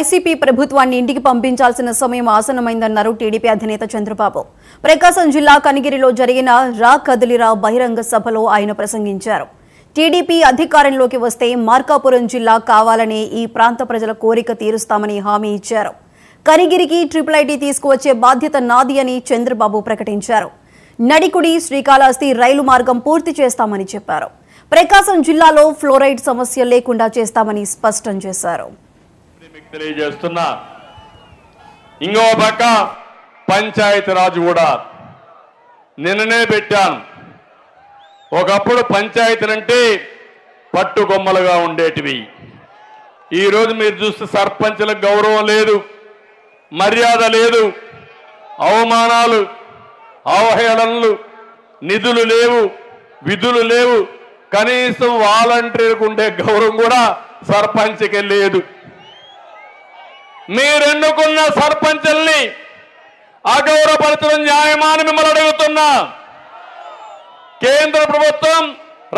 ICP ప్రభుత్వాన్ని ఇంటికి పంపించాల్సిన సమయం ఆసన్నమైందన్నారు టీడీపీ అధినేత చంద్రబాబు. ప్రకాశం జిల్లా కనిగిరిలో జరిగిన రా కదిలిరా బహిరంగ సభలో ఆయన ప్రసంగించారు. టీడీపీ అధికారంలోకి వస్తే మార్కాపురం జిల్లా కావాలనే ఈ ప్రాంత ప్రజల కోరిక తీరుస్తామని హామీ ఇచ్చారు. కనిగిరికి ట్రిపుల్ తీసుకువచ్చే బాధ్యత నాది అని చంద్రబాబు ప్రకటించారు. నడికుడి శ్రీకాళహస్తి రైలు మార్గం పూర్తి చేస్తామని చెప్పారు. ప్రకాశం జిల్లాలో ఫ్లోరైడ్ సమస్య లేకుండా చేస్తామని స్పష్టం చేశారు. తెలియజేస్తున్నా. ఇంకో పక్క పంచాయతీ రాజు కూడా నిన్ననే పెట్టాను. ఒకప్పుడు పంచాయతీలంటే పట్టుకొమ్మలుగా ఉండేటివి. ఈరోజు మీరు చూస్తే సర్పంచులకు గౌరవం లేదు, మర్యాద లేదు, అవమానాలు, అవహేళనలు, నిధులు లేవు, విధులు లేవు, కనీసం వాలంటీర్కు ఉండే గౌరవం కూడా సర్పంచ్కి లేదు. మీరెన్నుకున్న సర్పంచుల్ని అగౌరవపరచడం న్యాయమా అని మిమ్మల్ని అడుగుతున్నా. కేంద్ర ప్రభుత్వం,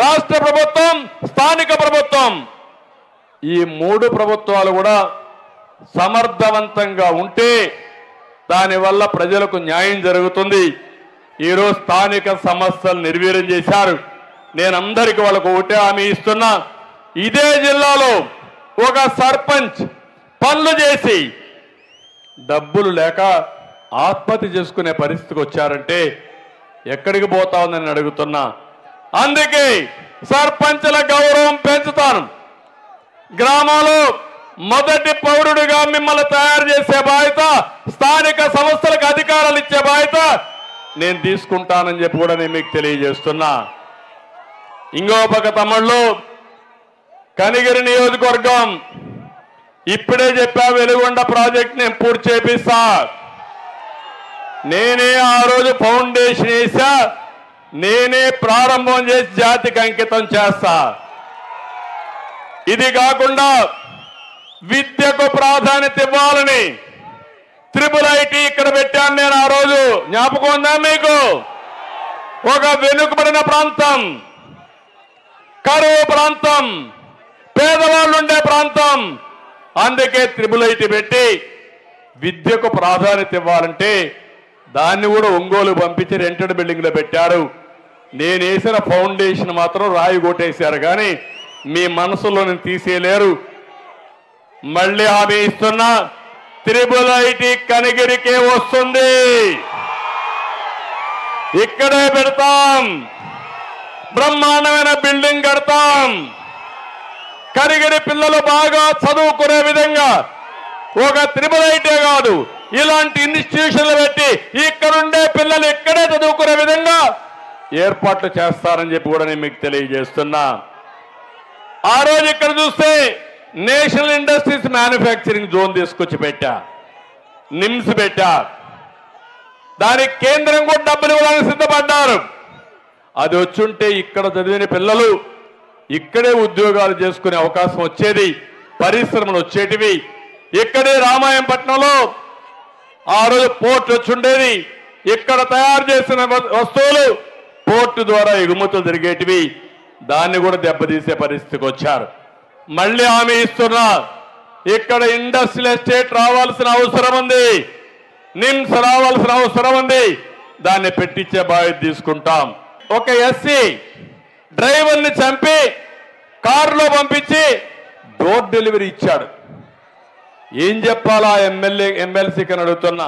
రాష్ట్ర ప్రభుత్వం, స్థానిక ప్రభుత్వం, ఈ మూడు ప్రభుత్వాలు కూడా సమర్థవంతంగా ఉంటే దానివల్ల ప్రజలకు న్యాయం జరుగుతుంది. ఈరోజు స్థానిక సమస్యలు నిర్వీర్యం చేశారు. నేను అందరికీ వాళ్ళకు ఒకటే హామీ ఇస్తున్నా. ఇదే జిల్లాలో ఒక సర్పంచ్ పనులు చేసి డబ్బులు లేక ఆత్మహత్య చేసుకునే పరిస్థితికి వచ్చారంటే ఎక్కడికి పోతా ఉందని అడుగుతున్నా. అందుకే సర్పంచుల గౌరవం పెంచుతాను. గ్రామంలో మొదటి పౌరుడిగా మిమ్మల్ని తయారు చేసే బాధ్యత, స్థానిక సంస్థలకు అధికారాలు ఇచ్చే బాధ్యత నేను తీసుకుంటానని చెప్పి కూడా నేను మీకు తెలియజేస్తున్నా. ఇంకో పక్క తమ్ముళ్ళు, కనిగిరి నియోజకవర్గం ఇప్పుడే చెప్పా, వెలుగొండ ప్రాజెక్ట్ నేను పూర్తి చేపిస్తా. నేనే ఆ రోజు ఫౌండేషన్ వేసా, నేనే ప్రారంభం చేసి జాతికి అంకితం చేస్తా. ఇది కాకుండా విద్యకు ప్రాధాన్యత ఇవ్వాలని ట్రిపుల్ ఇక్కడ పెట్టాను నేను ఆ రోజు. జ్ఞాపకం ఉందా మీకు? ఒక వెనుకబడిన ప్రాంతం, కరువు ప్రాంతం, పేదవాళ్ళు ఉండే ప్రాంతం, అందుకే ట్రిపుల్ పెట్టి విద్యకు ప్రాధాన్యత ఇవ్వాలంటే దాన్ని కూడా ఒంగోలు పంపించి రెంటెడ్ బిల్డింగ్లో పెట్టారు. నేను వేసిన ఫౌండేషన్ మాత్రం రాయి కొట్టేశారు, కానీ మీ మనసులో తీసేయలేరు. మళ్ళీ హామీ ఇస్తున్నా, ట్రిపుల్ కనిగిరికే వస్తుంది. ఇక్కడే పెడతాం, బ్రహ్మాండమైన బిల్డింగ్ కడతాం. కనిగిరి పిల్లలు బాగా చదువుకునే విధంగా ఒక ట్రిపుల్ కాదు, ఇలాంటి ఇన్స్టిట్యూషన్లు పెట్టి ఇక్కడుండే పిల్లలు ఇక్కడే చదువుకునే విధంగా ఏర్పాట్లు చేస్తారని చెప్పి కూడా నేను మీకు తెలియజేస్తున్నా. ఆ రోజు ఇక్కడ చూస్తే నేషనల్ ఇండస్ట్రీస్ మ్యానుఫ్యాక్చరింగ్ జోన్ తీసుకొచ్చి పెట్టా, నిమ్స్ పెట్టా. దానికి కేంద్రం కూడా డబ్బులు ఇవ్వడానికి సిద్ధపడ్డారు. అది వచ్చుంటే ఇక్కడ చదివిన పిల్లలు ఇక్కడే ఉద్యోగాలు చేసుకునే అవకాశం వచ్చేది, పరిశ్రమలు వచ్చేటివి. ఇక్కడే రామాయంపట్నంలో ఆ రోజు పోర్టు వచ్చుండేది. ఇక్కడ తయారు చేసిన వస్తువులు పోర్టు ద్వారా ఎగుమతులు జరిగేటివి. దాన్ని కూడా దెబ్బతీసే పరిస్థితికి వచ్చారు. మళ్ళీ హామీ ఇస్తున్నా, ఇక్కడ ఇండస్ట్రియల్ ఎస్టేట్ రావాల్సిన అవసరం ఉంది, నిమ్స్ రావాల్సిన అవసరం ఉంది. దాన్ని పెట్టించే బాధ్యత తీసుకుంటాం. ఒక ఎస్సీ డ్రైవర్ని చంపి కారులో పంపించి డోర్ డెలివరీ ఇచ్చాడు. ఏం చెప్పాలా ఎమ్మెల్సీకి అని అడుగుతున్నా.